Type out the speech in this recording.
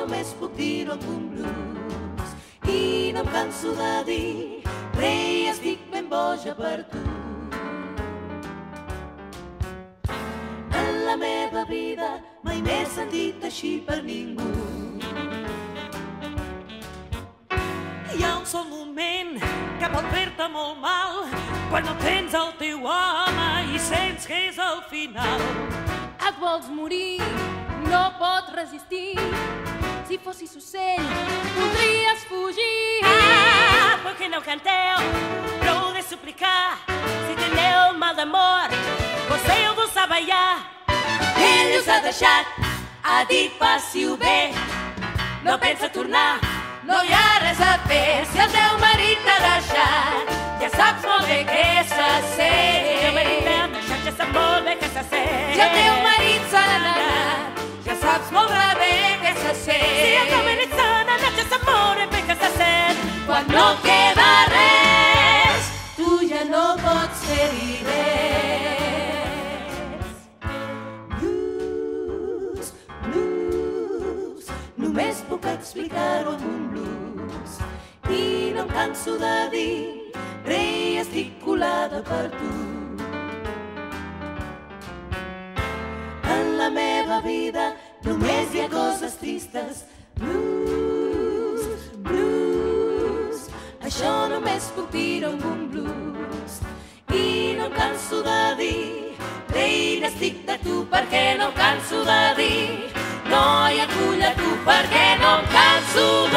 només puc dir-ho amb un blues. I no em canso de dir, rei, estic ben boja per tu. En la meva vida mai m'he sentit així per ningú. Hi ha un sol moment que pot fer-te molt mal, quan no tens el teu home i sents que és el final. Et vols morir, no pots resistir. Si fossis ocell, podries fugir. Ah, ¿por qué no canteu? Prou de suplicar. Si teniu mal d'amor, vostè ho vol saber ja. Ell us ha deixat, ha dit passi-ho bé. No pensa tornar, no hi ha res a fer. Si el teu marit t'ha deixat, ja saps molt bé què se sent. Si el teu marit t'ha deixat, ja saps molt bé què se sent. Si el teu marit se n'ha anat, ja saps molt bé què se sent. Si el teu marit se n'ha anat, ja saps molt bé què se sent. Quan no queda res, tu ja no pots fer-hi res. Blues, blues, només puc explicar-ho amb un blues. I no em canso de dir, rei, estic colada per tu. En la meva vida només hi ha coses tristes. Blues, blues, això només puc dir-ho amb un blues. I no em canso de dir, rei, n'estic de tu, perquè no em canso de dir, noia, culla tu, perquè no em canso de